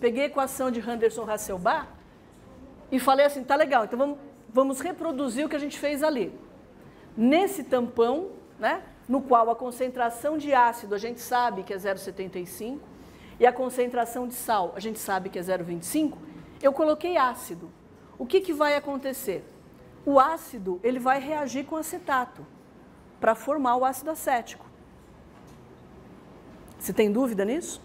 Peguei a equação de Henderson-Hasselbalch e falei assim, tá legal, então vamos reproduzir o que a gente fez ali. Nesse tampão, né, no qual a concentração de ácido a gente sabe que é 0,75 e a concentração de sal a gente sabe que é 0,25, eu coloquei ácido. O que vai acontecer? O ácido ele vai reagir com acetato para formar o ácido acético. Você tem dúvida nisso?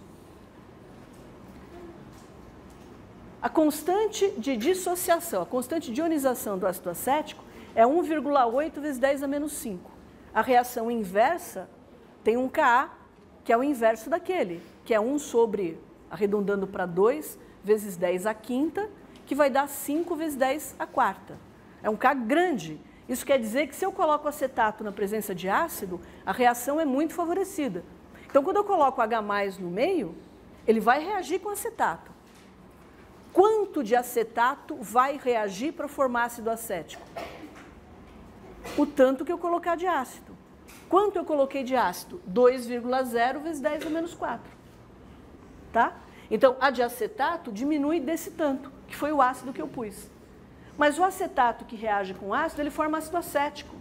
A constante de dissociação, a constante de ionização do ácido acético é 1,8 vezes 10 a menos 5. A reação inversa tem um Ka, que é o inverso daquele, que é 1 sobre, arredondando para 2, vezes 10 a quinta, que vai dar 5 vezes 10 a quarta. É um K grande. Isso quer dizer que se eu coloco acetato na presença de ácido, a reação é muito favorecida. Então, quando eu coloco H+ no meio, ele vai reagir com acetato. Quanto de acetato vai reagir para formar ácido acético? O tanto que eu colocar de ácido. Quanto eu coloquei de ácido? 2,0 vezes 10 a menos 4. Tá? Então, a de acetato diminui desse tanto, que foi o ácido que eu pus. Mas o acetato que reage com ácido, ele forma ácido acético.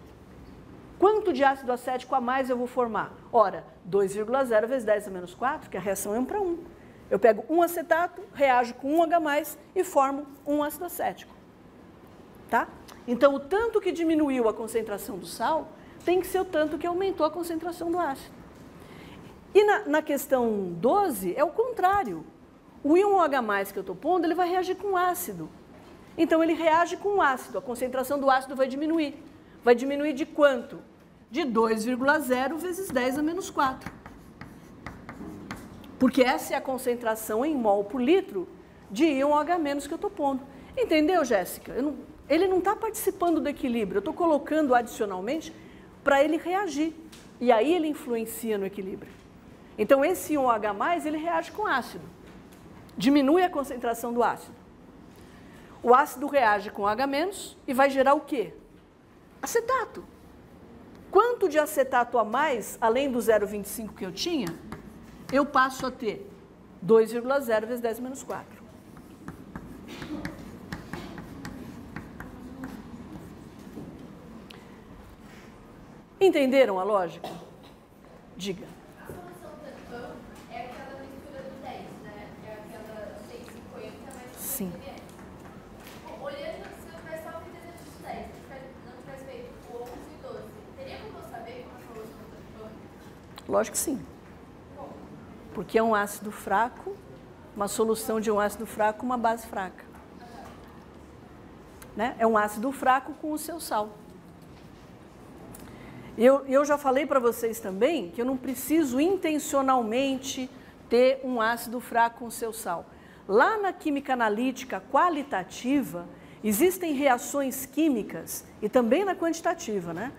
Quanto de ácido acético a mais eu vou formar? Ora, 2,0 vezes 10 a menos 4, que a reação é 1 para 1. Eu pego um acetato, reajo com um H+ e formo um ácido acético. Tá? Então, o tanto que diminuiu a concentração do sal tem que ser o tanto que aumentou a concentração do ácido. E na questão 12, é o contrário. O íon H+ que eu estou pondo, ele vai reagir com ácido. Então, ele reage com ácido, a concentração do ácido vai diminuir. Vai diminuir de quanto? De 2,0 vezes 10 a menos 4. Porque essa é a concentração em mol por litro de íon H- que eu estou pondo. Entendeu, Jéssica? Ele não está participando do equilíbrio, eu estou colocando adicionalmente para ele reagir. E aí ele influencia no equilíbrio. Então, esse íon H+, ele reage com ácido. Diminui a concentração do ácido. O ácido reage com H- e vai gerar o quê? Acetato. Quanto de acetato a mais, além do 0,25 que eu tinha, eu passo a ter 2,0 vezes 10 menos 4. Entenderam a lógica? Diga. A solução tampão é aquela mistura do 10, né? É aquela 150 mais 50 Sim. ml. Olhando se o pessoal que deseja de 10, não tivesse feito o 11 e 12, teria como eu saber como a solução tampão? Lógico que sim. Porque é um ácido fraco, uma solução de um ácido fraco, uma base fraca. Né? É um ácido fraco com o seu sal. Eu já falei para vocês também que eu não preciso intencionalmente ter um ácido fraco com o seu sal. Lá na química analítica qualitativa, existem reações químicas, e também na quantitativa, né?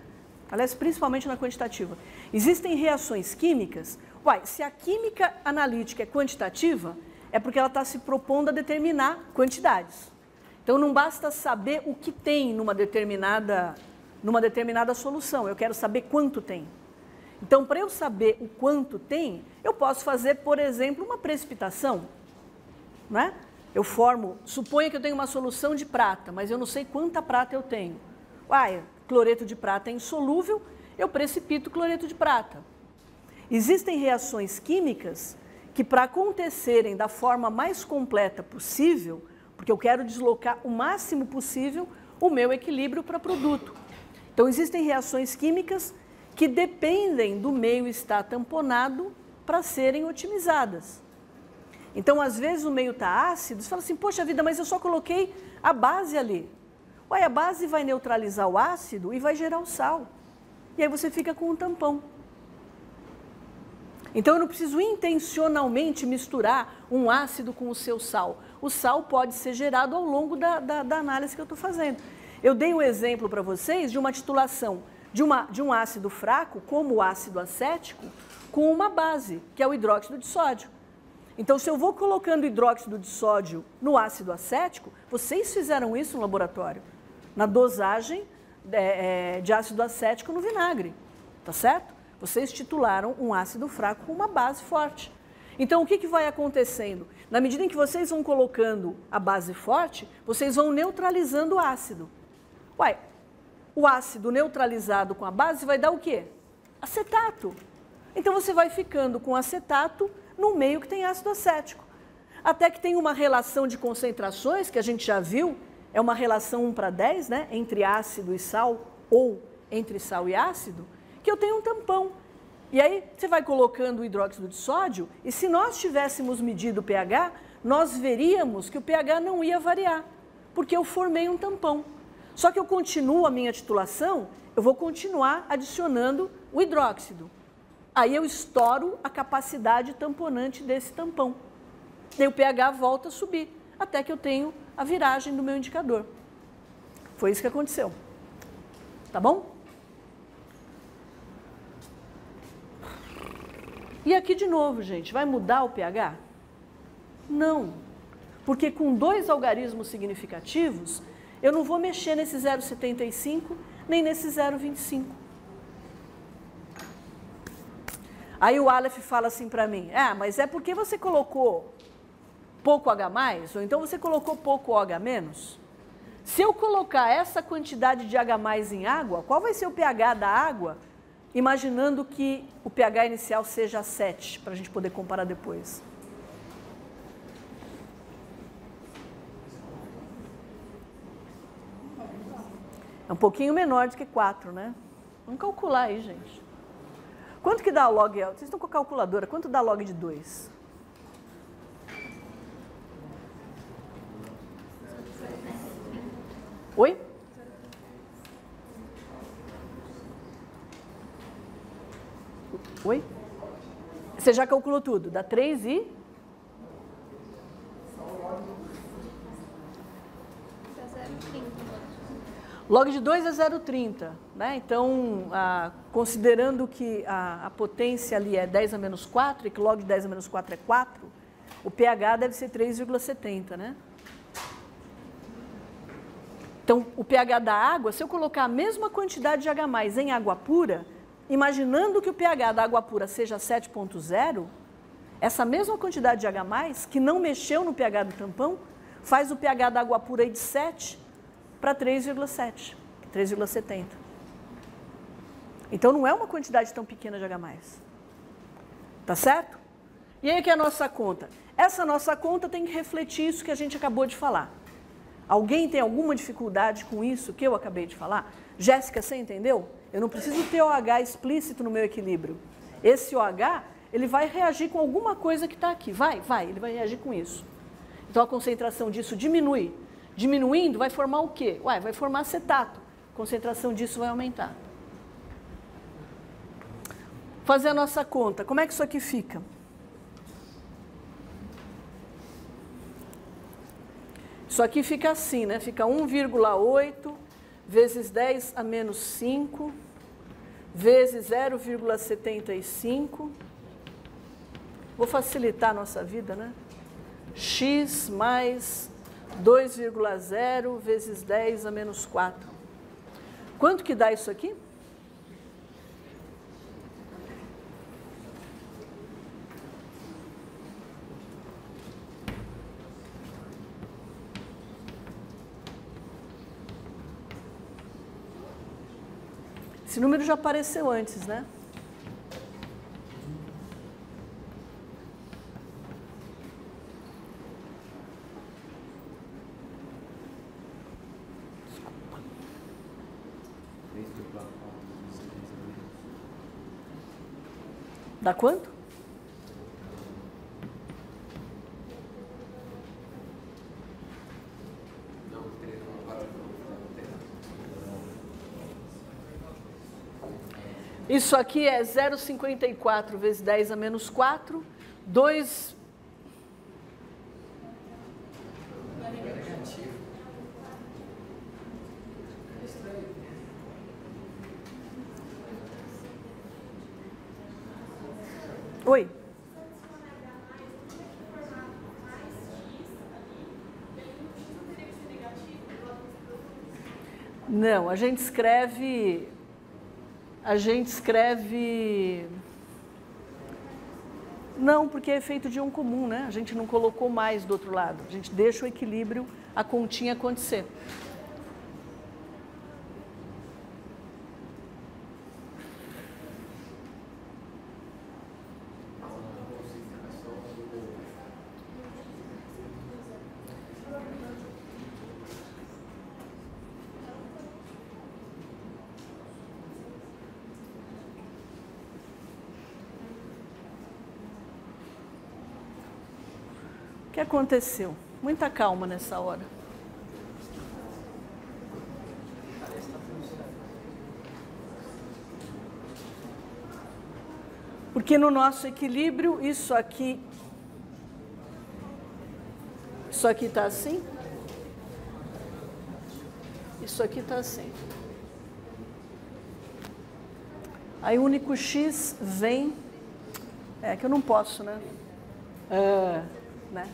Aliás, principalmente na quantitativa. Existem reações químicas. Se a química analítica é quantitativa, é porque ela está se propondo a determinar quantidades. Então, não basta saber o que tem numa determinada solução, eu quero saber quanto tem. Então, para eu saber o quanto tem, eu posso fazer, por exemplo, uma precipitação. Né? Eu suponha que eu tenho uma solução de prata, mas eu não sei quanta prata eu tenho. Cloreto de prata é insolúvel, eu precipito cloreto de prata. Existem reações químicas que, para acontecerem da forma mais completa possível, porque eu quero deslocar o máximo possível o meu equilíbrio para produto. Então, existem reações químicas que dependem do meio estar tamponado para serem otimizadas. Então, às vezes o meio está ácido, você fala assim, poxa vida, mas eu só coloquei a base ali. A base vai neutralizar o ácido e vai gerar o sal. E aí você fica com um tampão. Então, eu não preciso intencionalmente misturar um ácido com o seu sal. O sal pode ser gerado ao longo da análise que eu estou fazendo. Eu dei um exemplo para vocês de uma titulação de um ácido fraco, como o ácido acético, com uma base, que é o hidróxido de sódio. Então, se eu vou colocando hidróxido de sódio no ácido acético, vocês fizeram isso no laboratório, na dosagem de ácido acético no vinagre, tá certo? Vocês titularam um ácido fraco com uma base forte. Então, o que vai acontecendo? Na medida em que vocês vão colocando a base forte, vocês vão neutralizando o ácido. Uai, o ácido neutralizado com a base vai dar o quê? Acetato. Então, você vai ficando com acetato no meio que tem ácido acético. Até que tem uma relação de concentrações, que a gente já viu, é uma relação 1:10, né? Entre ácido e sal, ou entre sal e ácido, que eu tenho um tampão. E aí, você vai colocando o hidróxido de sódio, e se nós tivéssemos medido o pH, nós veríamos que o pH não ia variar, porque eu formei um tampão. Só que eu continuo a minha titulação, eu vou continuar adicionando o hidróxido. Aí eu estouro a capacidade tamponante desse tampão. Daí o pH volta a subir, até que eu tenho a viragem do meu indicador. Foi isso que aconteceu. Tá bom? E aqui de novo, gente, vai mudar o pH? Não. Porque com 2 algarismos significativos, eu não vou mexer nesse 0,75 nem nesse 0,25. Aí o Aleph fala assim para mim, mas é porque você colocou pouco H+, ou então você colocou pouco OH-. Se eu colocar essa quantidade de H+ em água, qual vai ser o pH da água, imaginando que o pH inicial seja 7, para a gente poder comparar depois? É um pouquinho menor do que 4, né? Vamos calcular aí, gente. Quanto que dá o log? Vocês estão com a calculadora, quanto dá log de 2? Oi? Oi? Você já calculou tudo? Dá 3 e... Log de 2 é 0,30, né? Então, considerando que a potência ali é 10 a menos 4 e que log de 10 a menos 4 é 4, o pH deve ser 3,70, né? Então, o pH da água, se eu colocar a mesma quantidade de H+ em água pura, imaginando que o pH da água pura seja 7,0, essa mesma quantidade de H+, que não mexeu no pH do tampão, faz o pH da água pura ir de 7 para 3,7, 3,70. Então, não é uma quantidade tão pequena de H+. Tá certo? E aí que é a nossa conta? Essa nossa conta tem que refletir isso que a gente acabou de falar. Alguém tem alguma dificuldade com isso que eu acabei de falar? Jéssica, você entendeu? Eu não preciso ter OH explícito no meu equilíbrio. Esse OH, ele vai reagir com alguma coisa que está aqui. Ele vai reagir com isso. Então, a concentração disso diminui. Diminuindo, vai formar o quê? Vai formar acetato. A concentração disso vai aumentar. Fazer a nossa conta. Como é que isso aqui fica? Isso aqui fica assim, né? Fica 1,8 vezes 10 a menos 5 vezes 0,75. Vou facilitar a nossa vida, né? X mais 2,0 vezes 10 a menos 4. Quanto que dá isso aqui? Esse número já apareceu antes, né? Dá quanto? Isso aqui é 0,54 vezes 10 a menos 4, 2... Oi? Não, a gente escreve... Não, porque é efeito de um comum, né? A gente não colocou mais do outro lado. A gente deixa o equilíbrio, a continha acontecer. O que aconteceu? Muita calma nessa hora. Porque no nosso equilíbrio, isso aqui está assim. Isso aqui está assim. Aí o único x vem... É que eu não posso, né? Né?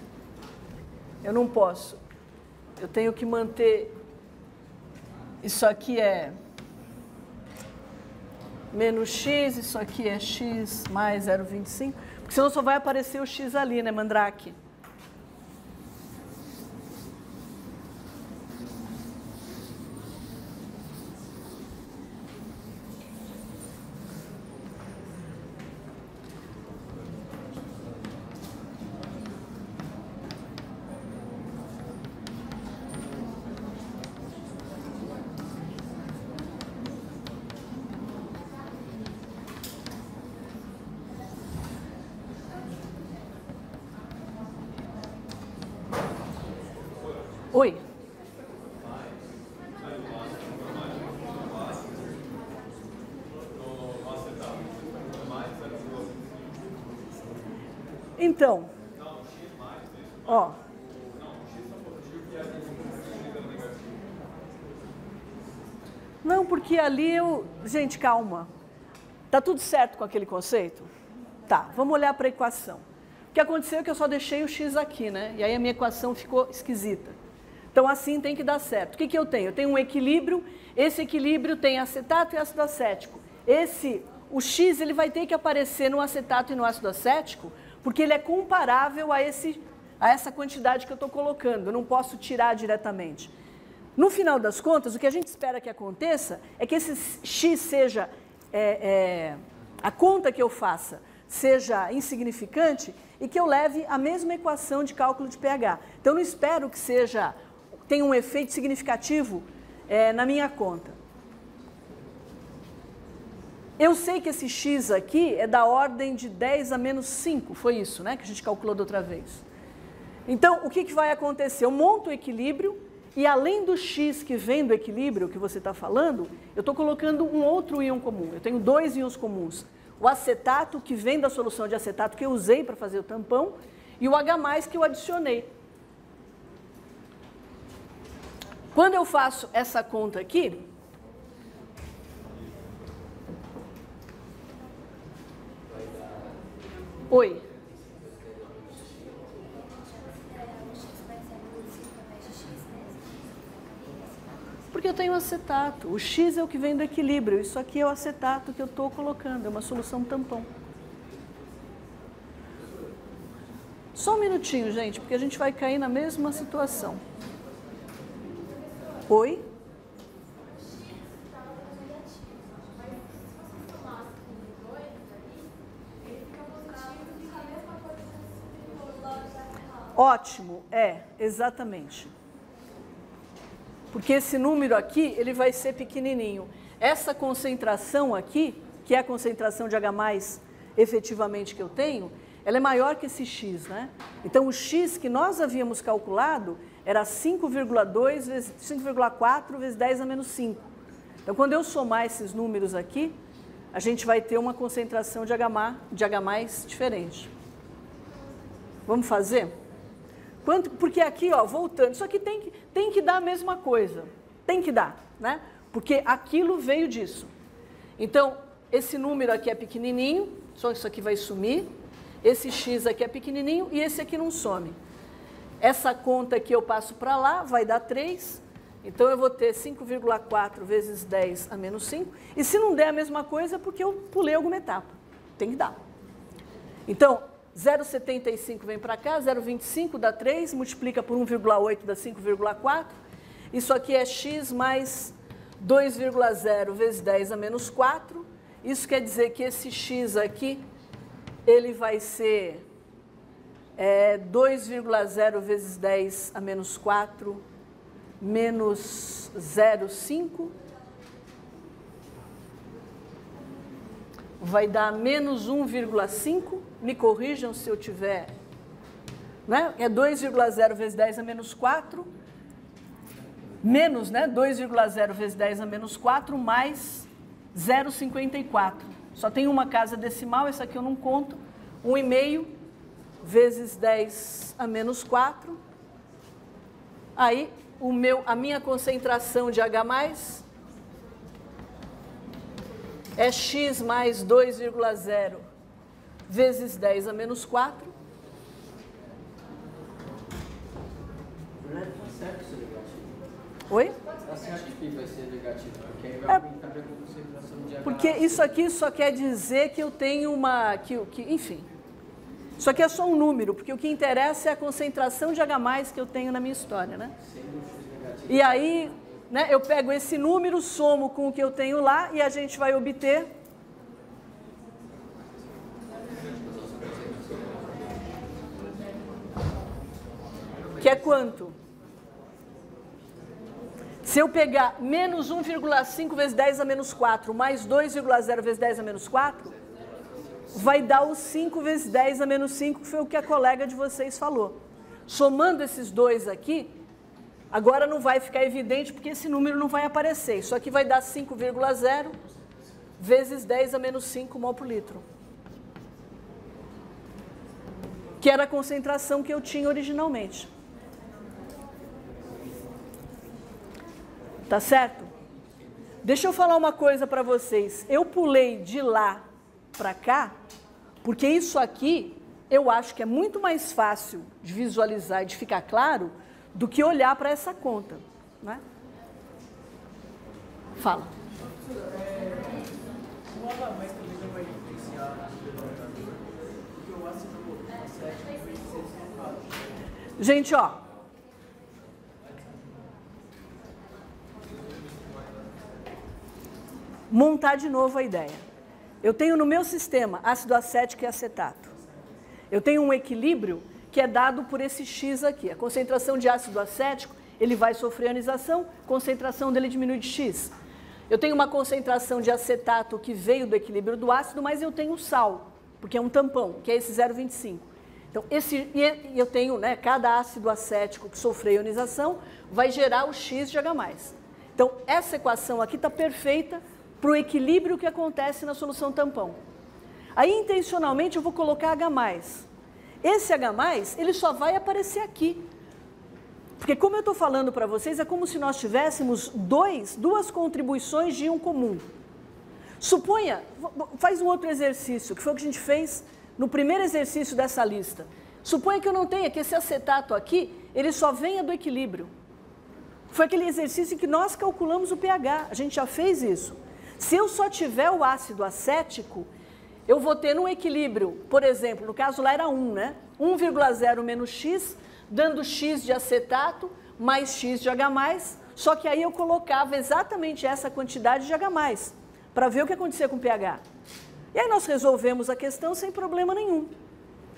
Eu não posso. Eu tenho que manter... Isso aqui é menos x, isso aqui é x mais 0,25. Porque senão só vai aparecer o x ali, né, Mandrake? Oi. Então, ó. Não, porque ali eu... Gente, calma. Tá tudo certo com aquele conceito? Tá, vamos olhar para a equação. O que aconteceu é que eu só deixei o x aqui, né? E aí a minha equação ficou esquisita. Então, assim tem que dar certo. O que que eu tenho? Eu tenho um equilíbrio, esse equilíbrio tem acetato e ácido acético. O X ele vai ter que aparecer no acetato e no ácido acético, porque ele é comparável a essa quantidade que eu estou colocando. Eu não posso tirar diretamente. No final das contas, o que a gente espera que aconteça é que esse X seja, a conta que eu faça, seja insignificante e que eu leve a mesma equação de cálculo de pH. Então, eu não espero que tenha um efeito significativo na minha conta. Eu sei que esse x aqui é da ordem de 10 a menos 5, foi isso, né, que a gente calculou da outra vez. Então, o que vai acontecer? Eu monto o equilíbrio e além do x que vem do equilíbrio que você está falando, eu estou colocando um outro íon comum. Eu tenho dois íons comuns. O acetato, que vem da solução de acetato que eu usei para fazer o tampão, e o H+, que eu adicionei. Quando eu faço essa conta aqui, oi. Porque eu tenho acetato. O X é o que vem do equilíbrio. Isso aqui é o acetato que eu estou colocando. É uma solução tampão. Só um minutinho, gente, porque a gente vai cair na mesma situação. Oi? Ótimo, exatamente. Porque esse número aqui, ele vai ser pequenininho. Essa concentração aqui, que é a concentração de H+, efetivamente que eu tenho, ela é maior que esse X, né? Então, o X que nós havíamos calculado era 5,4 vezes 10 a menos 5. Então, quando eu somar esses números aqui, a gente vai ter uma concentração de H+ diferente. Vamos fazer? Porque aqui, ó, voltando, isso aqui tem que dar a mesma coisa. Tem que dar, né? Porque aquilo veio disso. Então, esse número aqui é pequenininho, só isso aqui vai sumir. Esse X aqui é pequenininho e esse aqui não some. Essa conta aqui eu passo para lá, vai dar 3. Então, eu vou ter 5,4 vezes 10 a menos 5. E se não der a mesma coisa, é porque eu pulei alguma etapa. Tem que dar. Então, 0,75 vem para cá, 0,25 dá 3, multiplica por 1,8 dá 5,4. Isso aqui é x mais 2,0 vezes 10 a menos 4. Isso quer dizer que esse x aqui, ele vai ser 2,0 vezes 10 a menos 4 menos 0,5. Vai dar menos 1,5. Me corrijam se eu tiver. Né? É 2,0 vezes 10 a menos 4. Menos, né? 2,0 vezes 10 a menos 4 mais 0,54. Só tem uma casa decimal, essa aqui eu não conto. 1,5 vezes 10 a menos 4. Aí, a minha concentração de H+, é x mais 2,0 vezes 10 a menos 4. Oi? Está certo que vai ser negativo, porque aí vai aumentar a concentração de H. Porque isso aqui só quer dizer que eu tenho uma... enfim, isso aqui é só um número, porque o que interessa é a concentração de H+, que eu tenho na minha história, né? E aí, né, eu pego esse número, somo com o que eu tenho lá e a gente vai obter... Que é quanto? Se eu pegar menos 1,5 vezes 10 a menos 4 mais 2,0 vezes 10 a menos 4, vai dar o 5 vezes 10 a menos 5, que foi o que a colega de vocês falou. Somando esses dois aqui, agora não vai ficar evidente porque esse número não vai aparecer. Isso aqui vai dar 5,0 vezes 10 a menos 5 mol por litro. Que era a concentração que eu tinha originalmente. Tá certo? Deixa eu falar uma coisa para vocês. Eu pulei de lá para cá, porque isso aqui eu acho que é muito mais fácil de visualizar e de ficar claro do que olhar para essa conta, né? Fala. O H+ também não vai influenciar porque o ácido acético vai ser sulfato. Gente, ó. Montar de novo a ideia. Eu tenho no meu sistema ácido acético e acetato. Eu tenho um equilíbrio que é dado por esse X aqui. A concentração de ácido acético, ele vai sofrer ionização, a concentração dele diminui de X. Eu tenho uma concentração de acetato que veio do equilíbrio do ácido, mas eu tenho sal, porque é um tampão, que é esse 0,25. Então, eu tenho, né, cada ácido acético que sofreu ionização vai gerar o X de H+. Então, essa equação aqui está perfeita para o equilíbrio que acontece na solução tampão. Aí, intencionalmente, eu vou colocar H+. Esse H+, ele só vai aparecer aqui. Porque, como eu estou falando para vocês, é como se nós tivéssemos duas contribuições de íon comum. Suponha, faz um outro exercício, que foi o que a gente fez no primeiro exercício dessa lista. Suponha que eu não tenha, que esse acetato aqui, ele só venha do equilíbrio. Foi aquele exercício em que nós calculamos o pH, a gente já fez isso. Se eu só tiver o ácido acético, eu vou ter no equilíbrio, por exemplo, no caso lá era 1, né? 1,0 menos x, dando x de acetato mais x de H+, só que aí eu colocava exatamente essa quantidade de H+, para ver o que acontecia com o pH. E aí nós resolvemos a questão sem problema nenhum.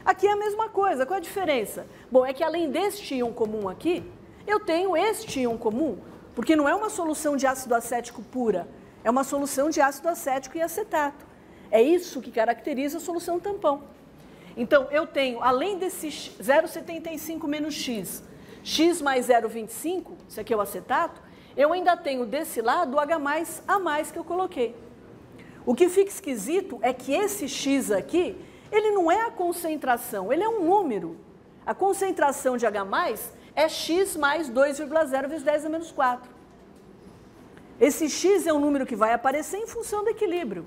Aqui é a mesma coisa, qual a diferença? Bom, é que além deste íon comum aqui, eu tenho este íon comum, porque não é uma solução de ácido acético pura, é uma solução de ácido acético e acetato. É isso que caracteriza a solução tampão. Então, eu tenho, além desse 0,75 menos x, x mais 0,25, isso aqui é o acetato, eu ainda tenho desse lado o H+ a mais que eu coloquei. O que fica esquisito é que esse x aqui, ele não é a concentração, ele é um número. A concentração de H+ é x mais 2,0 vezes 10 a menos 4. Esse x é um número que vai aparecer em função do equilíbrio.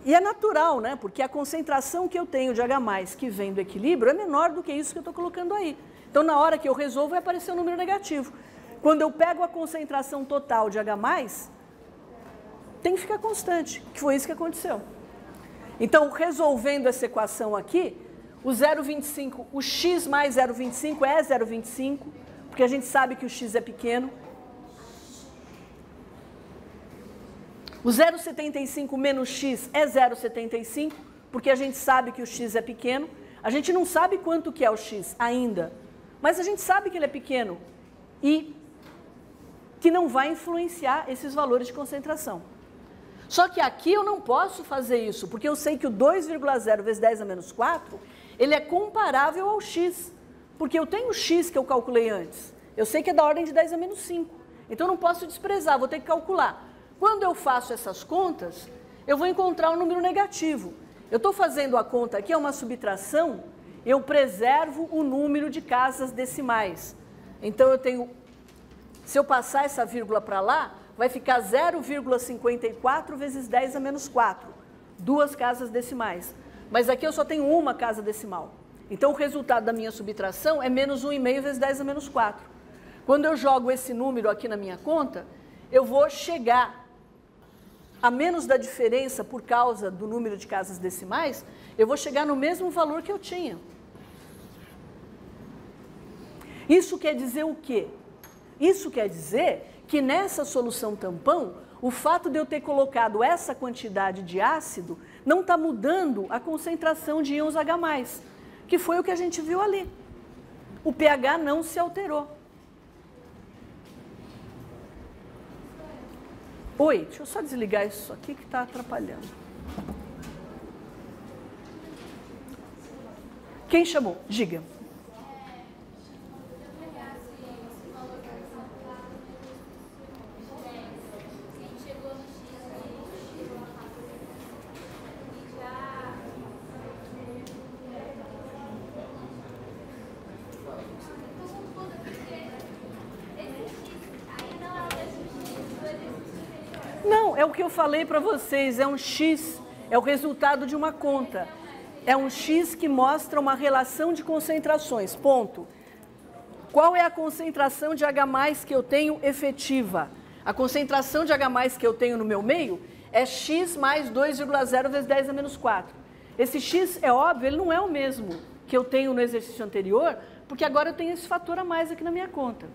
E é natural, né? Porque a concentração que eu tenho de H+, que vem do equilíbrio, é menor do que isso que eu estou colocando aí. Então, na hora que eu resolvo, vai aparecer um número negativo. Quando eu pego a concentração total de H+, tem que ficar constante, que foi isso que aconteceu. Então, resolvendo essa equação aqui, o 0,25, o x mais 0,25 é 0,25, porque a gente sabe que o x é pequeno. O 0,75 menos x é 0,75, porque a gente sabe que o x é pequeno. A gente não sabe quanto que é o x ainda, mas a gente sabe que ele é pequeno e que não vai influenciar esses valores de concentração. Só que aqui eu não posso fazer isso, porque eu sei que o 2,0 vezes 10 a menos 4, ele é comparável ao x, porque eu tenho o x que eu calculei antes. Eu sei que é da ordem de 10 a menos 5, então eu não posso desprezar, vou ter que calcular. Quando eu faço essas contas, eu vou encontrar um número negativo. Eu estou fazendo a conta aqui, é uma subtração, eu preservo o número de casas decimais. Então eu tenho, se eu passar essa vírgula para lá, vai ficar 0,54 vezes 10 a menos 4, 2 casas decimais. Mas aqui eu só tenho uma casa decimal. Então o resultado da minha subtração é menos 1,5 vezes 10 a menos 4. Quando eu jogo esse número aqui na minha conta, eu vou chegar a menos da diferença por causa do número de casas decimais, eu vou chegar no mesmo valor que eu tinha. Isso quer dizer o quê? Isso quer dizer que nessa solução tampão, o fato de eu ter colocado essa quantidade de ácido não está mudando a concentração de íons H+, que foi o que a gente viu ali. O pH não se alterou. Oi, deixa eu só desligar isso aqui que está atrapalhando. Quem chamou? Diga. Não, é o que eu falei para vocês, é um X, é o resultado de uma conta. É um X que mostra uma relação de concentrações, ponto. Qual é a concentração de H+ que eu tenho efetiva? A concentração de H+ que eu tenho no meu meio é X mais 2,0 vezes 10 a menos 4. Esse X, é óbvio, ele não é o mesmo que eu tenho no exercício anterior, porque agora eu tenho esse fator a mais aqui na minha conta.